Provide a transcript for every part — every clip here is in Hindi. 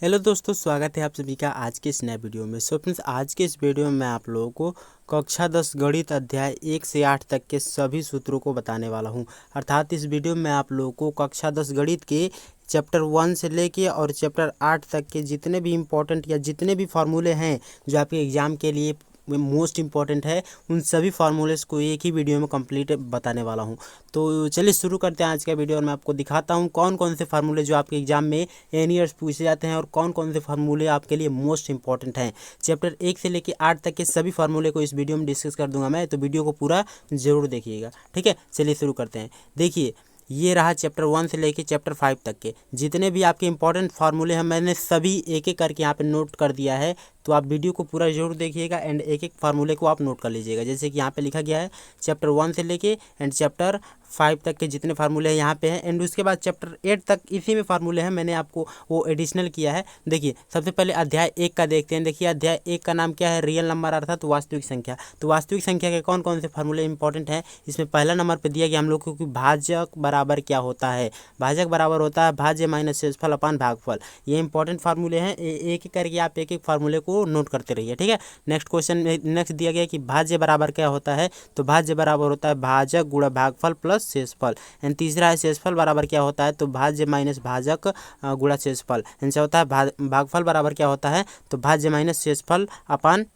हेलो दोस्तों, स्वागत है आप सभी का आज के इस नए वीडियो में। सो फ्रेंड्स, आज के इस वीडियो में मैं आप लोगों को कक्षा 10 गणित अध्याय 1 से 8 तक के सभी सूत्रों को बताने वाला हूं। अर्थात इस वीडियो में आप लोगों को कक्षा 10 गणित के चैप्टर 1 से लेके और चैप्टर 8 तक के जितने भी इम्पोर्टेंट या जितने भी फार्मूले हैं जो आपके एग्जाम के लिए मोस्ट इम्पॉर्टेंट है, उन सभी फार्मूलेस को एक ही वीडियो में कंप्लीट बताने वाला हूं। तो चलिए शुरू करते हैं आज का वीडियो और मैं आपको दिखाता हूं कौन कौन से फार्मूले जो आपके एग्जाम में एनी ईयर्स पूछे जाते हैं और कौन कौन से फार्मूले आपके लिए मोस्ट इंपॉर्टेंट हैं। चैप्टर 1 से लेकर 8 तक के सभी फार्मूले को इस वीडियो में डिस्कस कर दूंगा मैं, तो वीडियो को पूरा जरूर देखिएगा। ठीक है, चलिए शुरू करते हैं। देखिए, ये रहा चैप्टर 1 से लेके चैप्टर 5 तक के जितने भी आपके इंपॉर्टेंट फार्मूले हैं, मैंने सभी एक एक करके यहाँ पे नोट कर दिया है। तो आप वीडियो को पूरा जरूर देखिएगा एंड एक एक फार्मूले को आप नोट कर लीजिएगा। जैसे कि यहाँ पे लिखा गया है चैप्टर 1 से लेके एंड चैप्टर 5 तक के जितने फार्मूले हैं यहाँ पे हैं, एंड उसके बाद चैप्टर 8 तक इसी में फार्मूले हैं, मैंने आपको वो एडिशनल किया है। देखिए, सबसे पहले अध्याय 1 का देखते हैं। देखिए, अध्याय 1 का नाम क्या है? रियल नंबर अर्थात वास्तविक संख्या। तो वास्तविक संख्या के कौन कौन से फार्मूले इंपॉर्टेंट हैं? इसमें पहला नंबर पर दिया गया हम लोग को कि भाजक बराबर क्या होता है। भाजक बराबर होता है भाज्य माइनस शेषफल अपान भागफल। ये इंपॉर्टेंट फार्मूले हैं, एक एक करके आप एक एक फार्मूले को नोट करते रहिए। ठीक है, नेक्स्ट क्वेश्चन में नेक्स्ट दिया गया कि भाज्य बराबर क्या होता है। तो भाज्य बराबर होता है भाजक गुणा भागफल प्लस शेषफल। एंड तीसरा है शेषफल बराबर क्या होता है। तो भाज्य माइनस भाजक गुणा शेषफल। इनसे होता है भागफल बराबर क्या होता है। तो भाज्य माइनस शेषफल अपान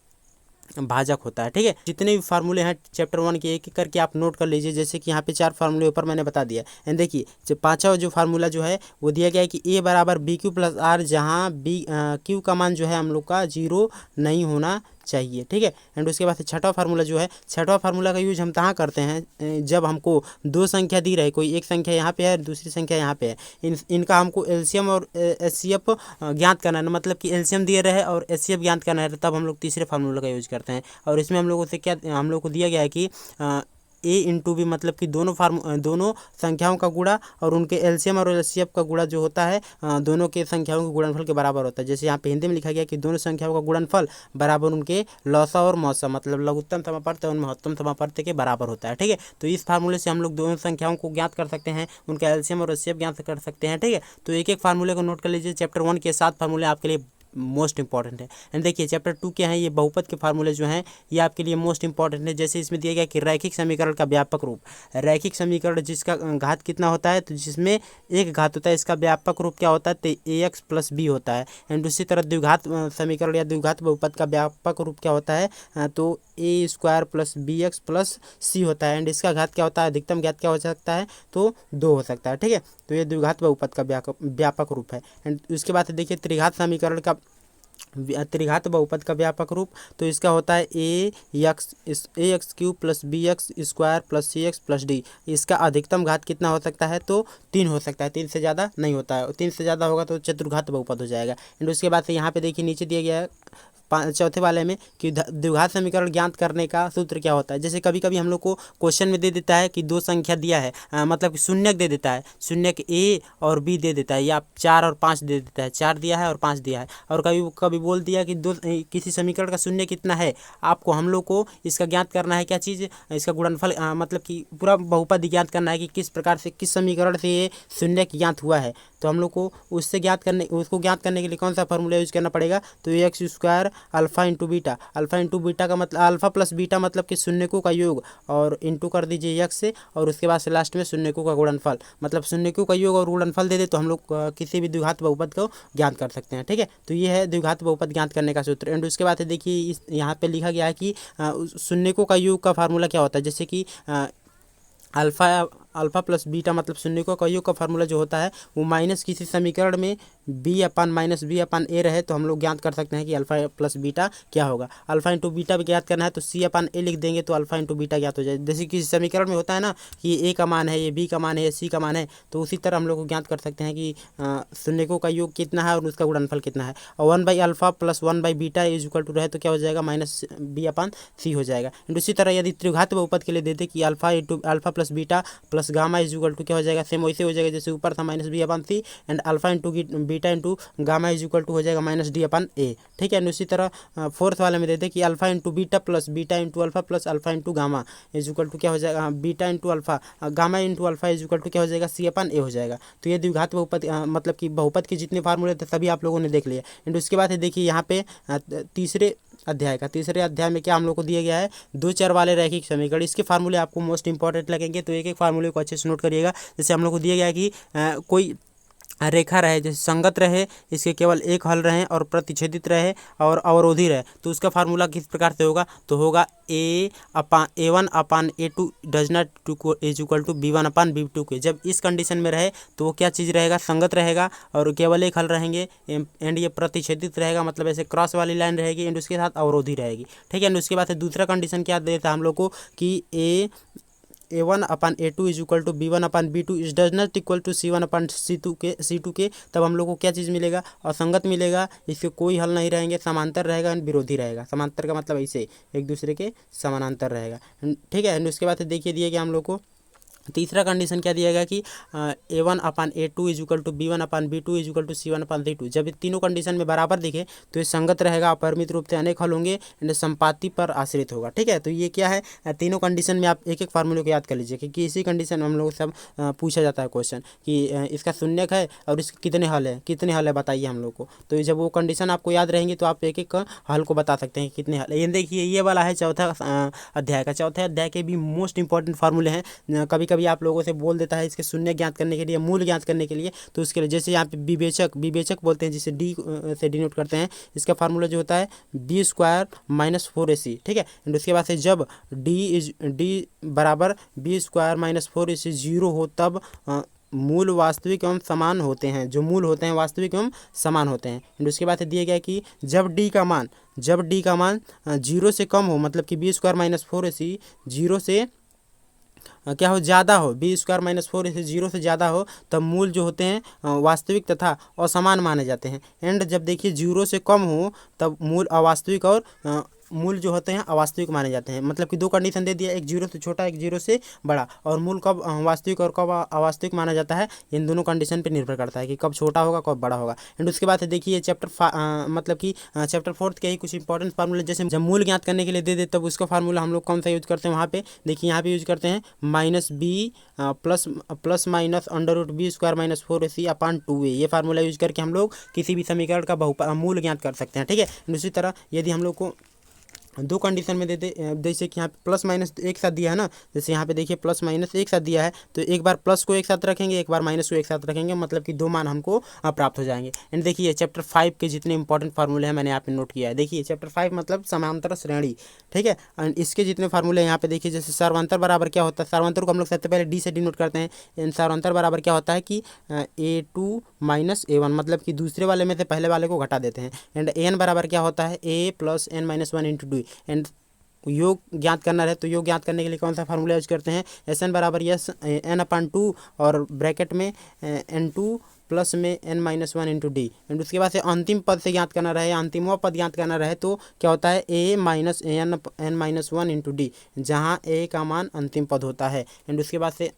भाजक होता है। ठीक है, जितने भी फार्मूले हैं चैप्टर 1 के एक एक करके आप नोट कर लीजिए। जैसे कि यहाँ पे 4 फार्मूले ऊपर मैंने बता दिया। एंड देखिए, जो पांचवा जो फार्मूला जो है वो दिया गया है कि ए बराबर बी क्यू प्लस आर, जहाँ बी क्यू का मान जो है हम लोग का 0 नहीं होना चाहिए। ठीक है, एंड उसके बाद छठा फार्मूला जो है, छठवा फार्मूला का यूज हम कहाँ करते हैं? जब हमको दो संख्या दी रहे, कोई एक संख्या यहाँ पे है दूसरी संख्या यहाँ पे है, इनका हमको एलसीएम और एचसीएफ ज्ञात करना है। मतलब कि एलसीएम दिए रहे और एचसीएफ ज्ञात करना है, तब हम लोग तीसरे फार्मूला का यूज करते हैं। और इसमें हम लोगों से क्या हम लोग को दिया गया है कि ए इंटू बी, मतलब कि दोनों संख्याओं का गुणा और उनके एलसीएम और एलसीएफ का गुणा जो होता है दोनों के संख्याओं के गुणनफल के बराबर होता है। जैसे यहाँ पे हिंदी में लिखा गया कि दोनों संख्याओं का गुणनफल बराबर उनके लौसा और मौसा, मतलब लघुत्तम समापर्त और महत्तम समापर्त के बराबर होता है। ठीक है, तो इस फार्मूले से हम लोग दोनों संख्याओं को ज्ञात कर सकते हैं, उनका एलसीएम और एलसीएफ ज्ञात कर सकते हैं। ठीक है, तो एक एक फार्मूले को नोट कर लीजिए। चैप्टर 1 के 7 फार्मूले आपके लिए मोस्ट इंपॉर्टेंट है। एंड देखिए, चैप्टर 2 के हैं ये बहुपद के फार्मूले जो हैं ये आपके लिए मोस्ट इंपॉर्टेंट है। जैसे इसमें दिया गया कि रैखिक समीकरण का व्यापक रूप, रैखिक समीकरण जिसका घात कितना होता है, तो जिसमें एक घात होता है, इसका व्यापक रूप क्या होता है? तो ax प्लस बी होता है। एंड उसी तरह द्विघात समीकरण या द्विघात बहुपद का व्यापक रूप क्या होता है? तो A square plus B X plus C होता है। एंड इसका घात क्या होता है? अधिकतम घात क्या हो सकता है? तो 2 हो सकता है। ठीक है, तो ये द्विघात बहुपद का व्यापक रूप है। एंड उसके बाद देखिए त्रिघात समीकरण का त्रिघात बहुपद का व्यापक रूप, तो इसका होता है A X cube plus B X square plus C X plus D. इसका अधिकतम घात कितना हो सकता है? तो 3 हो सकता है, 3 से ज़्यादा नहीं होता है। 3 से ज़्यादा होगा तो चतुर्घात बहुपद हो जाएगा। एंड उसके बाद से यहाँ पे देखिए नीचे दिया गया है चौथे वाले में कि द्विघात समीकरण ज्ञात करने का सूत्र क्या होता है। जैसे कभी कभी हम लोग को क्वेश्चन में दे देता है कि दो संख्या दिया है, मतलब कि शून्यक दे देता है, शून्यक ए और बी दे देता है, या 4 और 5 दे देता है, 4 दिया है और 5 दिया है। और कभी कभी बोल दिया कि किसी समीकरण का शून्य कितना है, आपको हम लोग को इसका ज्ञात करना है। क्या चीज़? इसका गुणनफल, मतलब कि पूरा बहुपद ज्ञात करना है कि किस प्रकार से किस समीकरण से ये शून्य ज्ञात हुआ है। तो हम लोग को उसको ज्ञात करने के लिए कौन सा फार्मूला यूज करना पड़ेगा? तो x square alpha into beta. Alpha into beta का मतलब अल्फा प्लस बीटा मतलब कि शून्यकों का योग, और इंटू कर दीजिए एक्स से, और उसके बाद से लास्ट में शून्यकों का गुणनफल, मतलब शून्यकों का योग और गुणनफल दे दे तो हम लोग किसी भी द्विघात बहुपद को ज्ञात कर सकते हैं। ठीक है, तो ये है द्विघात बहुपद ज्ञात करने का सूत्र। एंड उसके बाद देखिए इस यहाँ पे लिखा गया है कि शून्यकों का योग का फार्मूला क्या होता है। जैसे कि अल्फा प्लस बीटा मतलब शून्यकों का योग का फार्मूला जो होता है वो माइनस किसी समीकरण में बी अपान माइनस बी अपान ए रहे तो हम लोग ज्ञात कर सकते हैं कि अल्फा प्लस बीटा क्या होगा। अल्फा इंटू बीटा भी ज्ञात करना है तो सी अपान ए लिख देंगे तो अल्फा इंटू बीटा ज्ञात हो जाए। जैसे किसी समीकरण में होता है ना कि ए का मान है, ये बी का मान है, ये सी का मान है, तो उसी तरह हम लोग को ज्ञात कर सकते हैं कि शून्यकों का योग कितना है और उसका गुणनफल कितना है। और 1 by alpha plus 1 by beta is equal to रहे तो क्या हो जाएगा? माइनस बी अपान सी हो जाएगा। एंड उसी तरह यदि त्रिघात बहुपद के लिए देते कि alpha into alpha plus beta plus plus gamma is equal to क्या हो जाएगा, सेम वैसे हो जाएगा जैसे ऊपर था minus B upon C, and alpha into beta into gamma is equal to हो जाएगा माइनस डी अपन ए। ठीक है, उसी तरह फोर्थ वाले में दे दे कि alpha into beta plus beta into alpha plus alpha into gamma is equal to क्या हो जाएगा, beta into alpha gamma into alpha is equal to क्या हो जाएगा, सी अपन ए हो जाएगा। तो ये द्विघात बहुपद मतलब कि बहुपद के जितने फार्मूले थे सभी आप लोगों ने देख लिया। एंड उसके बाद देखिए यहाँ पे तीसरे अध्याय में क्या हम लोग को दिया गया है, दो चर वाले रैखिक समीकरण। इसके फार्मूले आपको मोस्ट इंपॉर्टेंट लगेंगे, तो एक एक फार्मूले को अच्छे से नोट करिएगा। जैसे हम लोग को दिया गया है कि कोई रेखा रहे, जैसे संगत रहे, इसके केवल एक हल रहे और प्रतिच्छेदित रहे और अवरोधी रहे, तो उसका फार्मूला किस प्रकार से होगा, तो होगा A1 upon A2 does not is equal to B1 upon B2 के। जब इस कंडीशन में रहे तो वो क्या चीज़ रहेगा, संगत रहेगा और केवल एक हल रहेंगे, एंड ये प्रतिच्छेदित रहेगा, मतलब ऐसे क्रॉस वाली लाइन रहेगी, एंड उसके साथ अवरोधी रहेगी। ठीक है, एंड उसके बाद दूसरा कंडीशन क्या देता हम लोग को कि A1 upon A2 is equal to B1 upon B2 is does not equal to C1 upon C2 के। तब हम लोग को क्या चीज़ मिलेगा, असंगत मिलेगा, इसके कोई हल नहीं रहेंगे, समांतर रहेगा एंड विरोधी रहेगा। समांतर का मतलब ऐसे एक दूसरे के समानांतर रहेगा। ठीक है, एंड उसके बाद देखिए दिए गया हम लोग को तीसरा कंडीशन क्या दिया गया कि A1 upon A2 is equal to B1 upon B2 is equal to C1 upon C2। जब ये तीनों कंडीशन में बराबर दिखे तो ये संगत रहेगा, अपरिमित रूप से अनेक हल होंगे एंड संपाति पर आश्रित होगा। ठीक है, तो ये क्या है, तीनों कंडीशन में आप एक एक फार्मूले को याद कर लीजिए, क्योंकि इसी कंडीशन में हम लोग सब पूछा जाता है क्वेश्चन कि इसका शून्यक है और इसके कितने हल है बताइए हम लोग को। तो जब वो कंडीशन आपको याद रहेंगी तो आप एक एक हल को बता सकते हैं कितने हल। ये देखिए ये वाला है चौथा अध्याय का। चौथे अध्याय के भी मोस्ट इंपॉर्टेंट फार्मूले हैं। कभी कभी आप लोगों से बोल देता है इसके शून्य ज्ञात करने के लिए, मूल ज्ञात करने के लिए, तो उसके लिए जैसे यहाँ पे विवेचक बोलते हैं, जिसे डी से डिनोट करते हैं। इसका फार्मूला जो होता है B² माइनस 4AC। ठीक है, एंड उसके बाद से जब डी बराबर B² माइनस 4AC 0 हो तब मूल वास्तविक एवं समान होते हैं। जो मूल होते हैं वास्तविक एवं समान होते हैं। एंड उसके बाद दिया गया कि जब डी का मान 0 से कम हो, मतलब कि B² माइनस 4AC 0 से क्या हो, ज़्यादा हो, B² माइनस 4AC 0 से ज़्यादा हो, तब मूल जो होते हैं वास्तविक तथा असमान माने जाते हैं। एंड जब देखिए 0 से कम हो तब मूल अवास्तविक और मूल जो होते हैं अवास्तविक माने जाते हैं। मतलब कि दो कंडीशन दे दिया, एक 0 से छोटा एक 0 से बड़ा, और मूल कब वास्तविक और कब अवास्तविक माना जाता है, इन दोनों कंडीशन पे निर्भर करता है कि कब छोटा होगा कब बड़ा होगा। एंड उसके बाद देखिए मतलब कि चैप्टर 4 के ही कुछ इंपॉर्टेंट फार्मूले, जैसे जब मूल ज्ञात करने के लिए दे तब उसका फार्मूला हम लोग कौन सा यूज करते हैं, वहाँ पे देखिए यहाँ पे यूज करते हैं -b plus minus √B² minus 4AC अपान 2a। ये फार्मूला यूज करके हम लोग किसी भी समीकरण का मूल ज्ञात कर सकते हैं। ठीक है, उसी तरह यदि हम लोग को दो कंडीशन में जैसे कि यहाँ पे प्लस माइनस एक साथ दिया है ना, जैसे यहाँ पे देखिए प्लस माइनस एक साथ दिया है, तो एक बार प्लस को एक साथ रखेंगे, एक बार माइनस को एक साथ रखेंगे, मतलब कि दो मान हमको प्राप्त हो जाएंगे। एंड देखिए चैप्टर 5 के जितने इंपॉर्टेंट फार्मूले हैं मैंने यहाँ पे नोट किया है। देखिए चैप्टर 5 मतलब समांतर श्रेणी। ठीक है, एंड इसके जितने फार्मूले यहाँ पे देखिए, जैसे सर्वांतर बराबर क्या होता है, सर्वांतर को हम लोग सबसे पहले डी से डिनोट करते हैं। एंड सर्वांतर बराबर क्या होता है कि A2 माइनस A1, मतलब कि दूसरे वाले में से पहले वाले को घटा देते हैं। एंड An बराबर क्या होता है, A plus N minus 1 into 2। And योग ज्ञात करना रहे तो योग ज्ञात करने के लिए कौन सा फार्मूला यूज करते हैं, SN बराबर N अपान 2 और ब्रैकेट में N2 प्लस में N minus 1 into D. And उसके बाद से अंतिम पद से ज्ञात करना रहे, अंतिम पद ज्ञात करना रहे तो क्या होता है, A minus N minus 1 into D, जहाँ A का मान अंतिम पद होता है। एंड उसके बाद से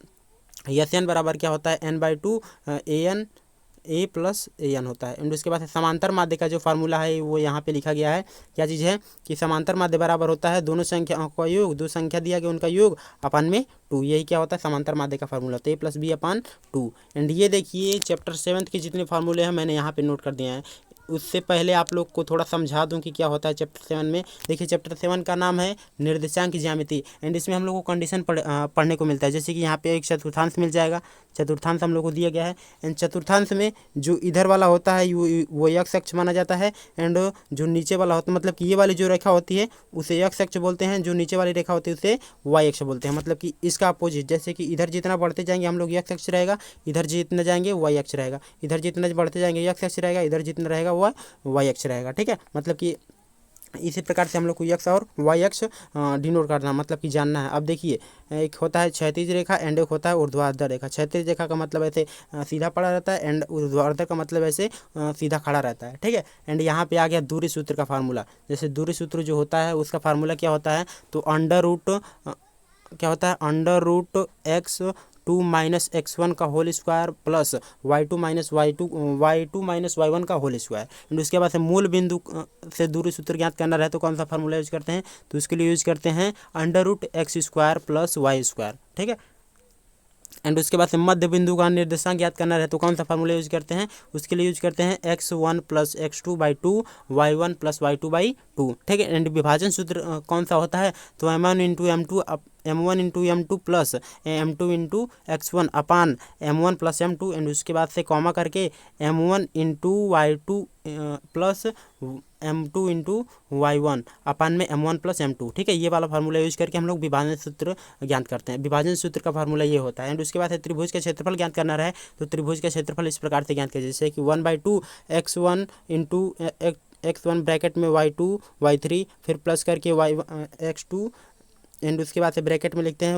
SN बराबर क्या होता है, N/2 AN A plus AN होता है। एंड उसके बाद समांतर माध्य का जो फार्मूला है वो यहाँ पे लिखा गया है। क्या चीज़ है कि समांतर माध्य बराबर होता है दोनों संख्या का योग, दो संख्या दिया गया उनका योग अपान में 2। यही क्या होता है समांतर माध्य का फार्मूला, तो A plus B upon 2। And ये देखिए चैप्टर 7 के जितने फार्मूले हैं मैंने यहाँ पे नोट कर दिए हैं। उससे पहले आप लोग को थोड़ा समझा दूं कि क्या होता है चैप्टर 7 में। देखिए चैप्टर 7 का नाम है निर्देशांक की ज्यामिति। एंड इसमें हम लोग को कंडीशन पढ़ने को मिलता है, जैसे कि यहाँ पे एक चतुर्थांश मिल जाएगा, चतुर्थांश हम लोग को दिया गया है। एंड चतुर्थांश में जो इधर वाला होता है वो x अक्ष माना जाता है, एंड जो नीचे वाला होता है, मतलब कि ये वाली जो रेखा होती है उसे x अक्ष बोलते हैं, जो नीचे वाली रेखा होती है उसे y अक्ष बोलते हैं। मतलब कि इसका अपोजिट, जैसे कि इधर जितना बढ़ते जाएंगे हम लोग x अक्ष रहेगा, इधर जितना जाएंगे y अक्ष रहेगा, इधर जितना बढ़ते जाएंगे x अक्ष रहेगा, इधर जितना रहेगा वह y अक्ष रहेगा। ठीक है, मतलब कि इसी प्रकार से हम लोग को x और y अक्ष डिनोट करना, मतलब कि जानना है। अब देखिए एक होता है क्षैतिज रेखा एंड एक होता है ऊर्ध्वाधर रेखा। क्षैतिज रेखा का मतलब ऐसे सीधा पड़ा रहता है, एंड ऊर्ध्वाधर का मतलब ऐसे सीधा खड़ा रहता है। ठीक है, एंड यहाँ पे आ गया दूरी सूत्र का फार्मूला। जैसे दूरी सूत्र जो होता है उसका फार्मूला क्या होता है, तो अंडर रूट क्या होता है, under root x to minus x1 का whole square plus y2 minus y1 का होल स्क्वायर। एंड उसके बाद से मूल बिंदु से दूरी सूत्र ज्ञात करना रहे तो कौन सा फार्मूला यूज करते हैं, तो इसके लिए यूज करते हैं √x² प्लस y²। ठीक है। एंड उसके बाद से मध्य बिंदु का निर्देशांक ज्ञात करना रहे तो कौन सा फार्मूला यूज करते हैं, उसके लिए यूज करते हैं x1 plus x2/2 y1 plus y2/2। ठीक है। एंड विभाजन सूत्र कौन सा होता है, तो m1 into m2 plus m2 into x1 upon m1 plus m2। And उसके बाद से कॉमा करके m1 into y2 plus m2 into y1 अपान में m1 प्लस m2। ठीक है। ये वाला फार्मूला यूज करके हम लोग विभाजन सूत्र ज्ञात करते हैं। विभाजन सूत्र का फार्मूला ये होता है। एंड उसके बाद त्रिभुज का क्षेत्रफल ज्ञात करना रहे तो त्रिभुज का क्षेत्रफल इस प्रकार से ज्ञात करें, जैसे कि 1/2 x1 इंटू x1 ब्रैकेट में y2 y3 फिर प्लस करके x2 एंड उसके बाद से ब्रैकेट में लिखते हैं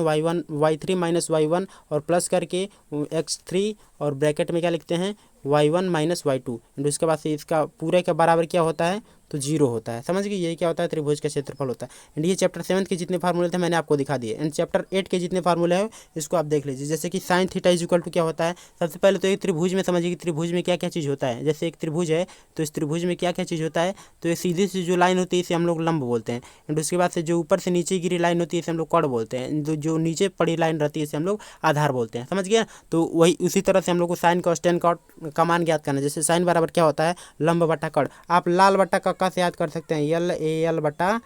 y3 माइनस y1 और प्लस करके x3 और ब्रैकेट में क्या लिखते हैं y1 माइनस y2। एंड उसके बाद से इसका पूरे के बराबर क्या होता है, तो 0 होता है। समझ गए, ये क्या होता है, त्रिभुज का क्षेत्रफल होता है। एंड ये चैप्टर 7 के जितने फार्मूले थे मैंने आपको दिखा दिए। एंड चैप्टर 8 के जितने फार्मूले हैं इसको आप देख लीजिए, जैसे कि sine theta is equal to क्या होता है। सबसे पहले तो एक त्रिभुज में समझिए कि त्रिभुज में क्या क्या चीज़ होता है। जैसे एक त्रिभुज है तो इस त्रिभुज में क्या क्या चीज़ होता है, तो ये सीधी सी जो लाइन होती है इसे हम लोग लंब बोलते हैं। एंड उसके बाद से जो ऊपर से नीचे गिरी लाइन होती है इसे हम लोग कर्ण बोलते हैं। जो नीचे पड़ी लाइन रहती है इसे हम लोग आधार बोलते हैं। समझ गए। तो वही उसी तरह से हम लोग को साइन कॉस टेन कॉट का मान ज्ञात करना है। जैसे साइन बराबर क्या होता है, लंब बटा कर्ण। आप लाल बटा कक्का से याद कर सकते हैं, LAL बटा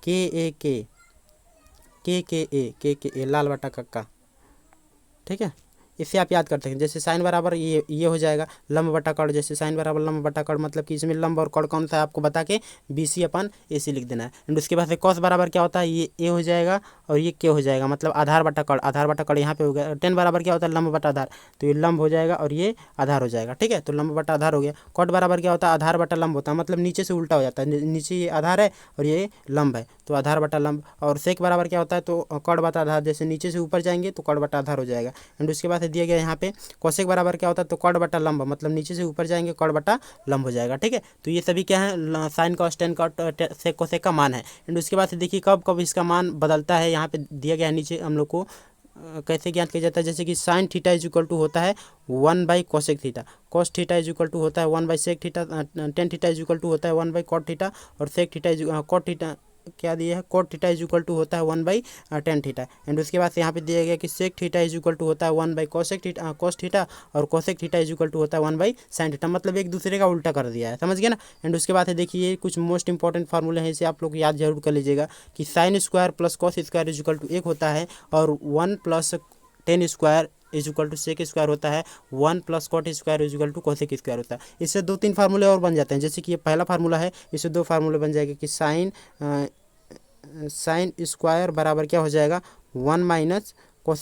KAK लाल बटा कक्का। ठीक है, इससे आप याद करते हैं। जैसे साइन बराबर ये हो जाएगा लंब बटा कर्ण। जैसे साइन बराबर लंब बटा कर्ण मतलब कि इसमें लंब और कर्ण कौन सा है आपको बता के BC/AC लिख देना है। एंड उसके बाद से कॉस बराबर क्या होता है, ये A हो जाएगा और ये K हो जाएगा, मतलब आधार बटा कर्ण। आधार बटा कर्ण यहाँ पे हो गया। टेन बराबर क्या होता है, लंब बटा आधार, तो ये लंब हो जाएगा और ये आधार हो जाएगा। ठीक है, तो लंब बटा आधार हो गया। कॉट बराबर क्या होता है, आधार बटा लंब होता है, मतलब नीचे से उल्टा हो जाता है। नीचे ये आधार है और ये लंब है तो आधार बटा लंब। और सेक बराबर क्या होता है, तो कर्ण बटा आधार। जैसे नीचे से ऊपर जाएंगे तो कर्ण बटा आधार हो जाएगा। एंड उसके बाद दिया गया यहाँ पे कोसेक बराबर क्या होता है, तो कर्ण बटा लंब, मतलब नीचे से ऊपर जाएंगे कर्ण बटा लंब हो जाएगा। ठीक है, तो ये सभी क्या है, sine cos tan cot sec cosec का मान है। एंड उसके बाद से देखिए कब कब इसका मान बदलता है, यहाँ पे दिया गया है नीचे हम लोग को कैसे ज्ञात किया जाता है। जैसे कि sine theta is equal to होता है 1/कोसेक theta, cos theta is equal to होता है one by sec theta, tan theta is equal to होता है 1/कॉट थीटा और sec theta is cot theta क्या दिया है, cot theta is equal to होता है 1/tan थीटा। एंड उसके बाद से यहाँ पे दिया गया कि sec theta is equal to होता है 1/कोसेक थीटा कोस थीटा और cosec theta is equal to होता है 1/sin थीटा, मतलब एक दूसरे का उल्टा कर दिया है। समझ गया ना। एंड उसके बाद देखिए कुछ मोस्ट इंपॉर्टेंट फार्मूले हैं, इसे आप लोग याद जरूर कर लीजिएगा कि sine square plus cos square is equal to 1 होता है और 1 plus tan square is equal to sec square होता है, 1 plus cot square is equal to cosec square होता है। इससे 2-3 फार्मूले और बन जाते हैं। जैसे कि ये पहला फार्मूला है, इससे 2 फार्मूले बन जाएंगे कि साइन स्क्वायर बराबर क्या हो जाएगा 1 माइनस कॉस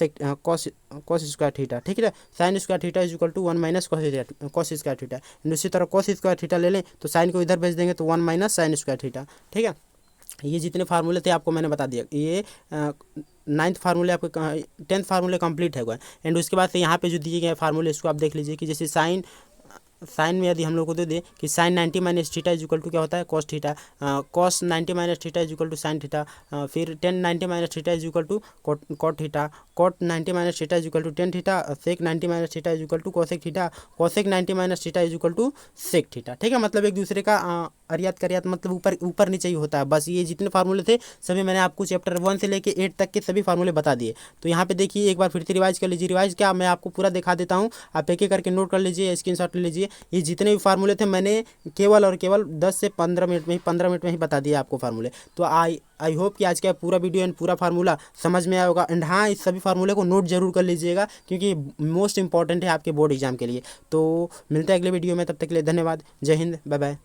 स्क्वायर थीटा। ठीक है, sine square theta is equal to 1 minus cos square theta. इसी तरह कॉस स्क्वायर थीटा ले लें तो साइन को इधर भेज देंगे तो 1 माइनस साइन स्क्वायर थीटा। ठीक है, ये जितने फार्मूले थे आपको मैंने बता दिया। ये 9th फार्मूले आपके 10th फार्मूले कंप्लीट है। एंड उसके बाद से यहाँ पे जो दिए गए फार्मूले इसको आप देख लीजिए कि जैसे साइन में यदि हम लोग को दे दे कि sine 90 minus theta is equal to क्या होता है, cos theta, cos 90 minus theta is equal to sine theta, फिर tan 90 minus theta is equal to cot theta, cot 90 minus theta is equal to tan theta, sec 90 minus theta is equal to cosec theta, cosec 90 minus theta is equal to sec theta. ठीक है, मतलब एक दूसरे का अर्यात करियात मतलब ऊपर नीचे ही होता है। बस ये जितने फार्मूले थे सभी मैंने आपको चैप्टर 1 से लेके 8 तक के सभी फार्मूले बता दिए। तो यहाँ पे देखिए एक बार फिर से रिवाइज कर लीजिए। रिवाइज क्या, मैं आपको पूरा दिखा देता हूँ, आप एक एक करके नोट कर लीजिए, स्क्रीनशॉट ले लीजिए। ये जितने भी फार्मूले थे मैंने केवल और केवल 10 से 15 मिनट में ही बता दिया आपको फार्मूले। तो आई होप कि आज का पूरा वीडियो एंड पूरा फार्मूला समझ में आया होगा। एंड हाँ, इस सभी फार्मूले को नोट जरूर कर लीजिएगा क्योंकि मोस्ट इंपॉर्टेंट है आपके बोर्ड एग्जाम के लिए। तो मिलते हैं अगले वीडियो में, तब तक के लिए धन्यवाद। जय हिंद, बाय बाय।